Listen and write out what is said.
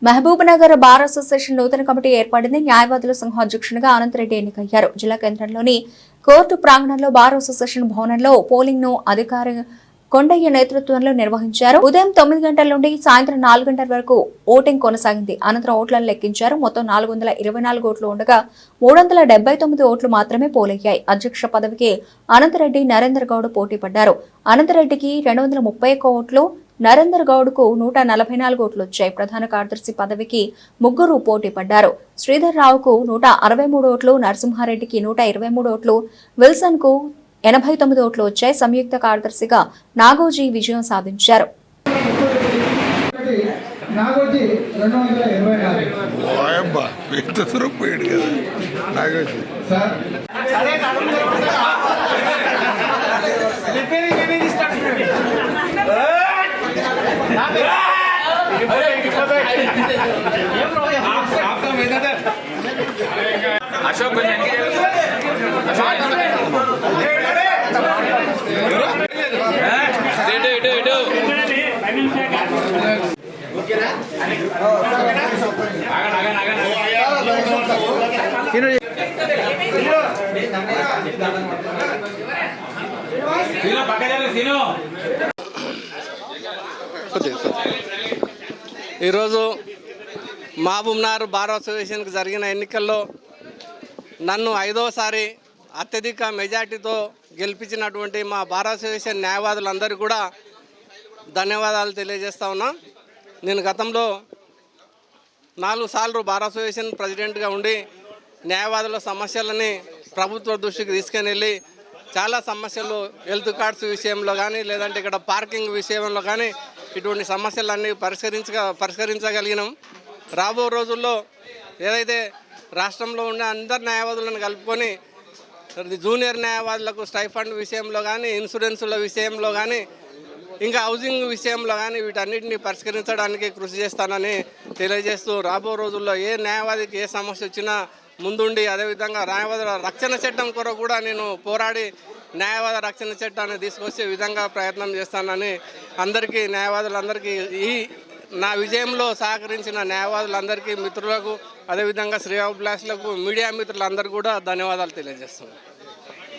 Mahabubnagar bar association నూతన committee ఏర్పడింది. న్యాయవాదుల సంఘం అధ్యక్షునిగా అనంతరెడ్డి ఎన్నికయ్యారు. జిల్లా కేంద్రంలోని కోర్టు ప్రాంగణంలో బార్ అసోసియేషన్ భవనంలో పోలింగ్ ను అధికారి కొండయ్య నేతృత్వంలో నిర్వహించారు. ఉదయం 9 గంటల నుండి సాయంత్రం 4 గంటల వరకు ఓటింగ్ కొనసాగింది. అనంతరం ఓట్లను లెక్కించారు. మొత్తం 424 ఓట్లు ఉండగా 379 ఓట్లు మాత్రమే పోలయ్యాయి. అధ్యక్ష పదవికి అనంతరెడ్డి నరేందర్ గౌడ్ పోటీ పడ్డారు. అనంతరెడ్డికి 231 ఓట్లు, నరేందర్ గౌడ్ కు 144 ఓట్లు వచ్చాయి. ప్రధాన కార్యదర్శి పదవికి ముగ్గురు పోటీ పడ్డారు. శ్రీధర్ రావుకు 163 ఓట్లు, నరసింహారెడ్డికి 123 ఓట్లు, విల్సన్ కు 89 ఓట్లు వచ్చాయి. సంయుక్త కార్యదర్శిగా నాగోజీ విజయం సాధించారు. అశోక్ ఈరోజు మహబూబ్నగర్ బార్ అసోసియేషన్కి జరిగిన ఎన్నికల్లో నన్ను 5వసారి అత్యధిక మెజార్టీతో గెలిపించినటువంటి మా బార్ అసోసియేషన్ న్యాయవాదులందరికీ కూడా ధన్యవాదాలు తెలియజేస్తా ఉన్నా. నేను గతంలో 4 సార్లు బార్ అసోసియేషన్ ప్రెసిడెంట్గా ఉండి న్యాయవాదుల సమస్యలని ప్రభుత్వ దృష్టికి తీసుకుని వెళ్ళి చాలా సమస్యలు హెల్త్ కార్డ్స్ విషయంలో కానీ లేదంటే ఇక్కడ పార్కింగ్ విషయంలో కానీ ఇటువంటి సమస్యలన్నీ పరిష్కరించగలిగినాం. రాబో రోజుల్లో ఏదైతే రాష్ట్రంలో ఉండే అందరు న్యాయవాదులను కలుపుకొని జూనియర్ న్యాయవాదులకు స్టైఫండ్ విషయంలో కానీ ఇన్సూరెన్సుల విషయంలో కానీ ఇంకా హౌసింగ్ విషయంలో కానీ వీటన్నిటిని పరిష్కరించడానికి కృషి చేస్తానని తెలియజేస్తూ రాబో రోజుల్లో ఏ న్యాయవాదికి ఏ సమస్య వచ్చినా ముందుండి అదేవిధంగా న్యాయవాదుల రక్షణ చట్టం కొరకు కూడా నేను పోరాడి న్యాయవాద రక్షణ చట్టాన్ని తీసుకొచ్చే విధంగా ప్రయత్నం చేస్తానని అందరికీ న్యాయవాదులందరికీ ఈ నా విజయంలో సహకరించిన న్యాయవాదులందరికీ మిత్రులకు అదేవిధంగా శ్రేయోభిలాషులకు మీడియా మిత్రులందరికీ కూడా ధన్యవాదాలు తెలియజేస్తున్నాను.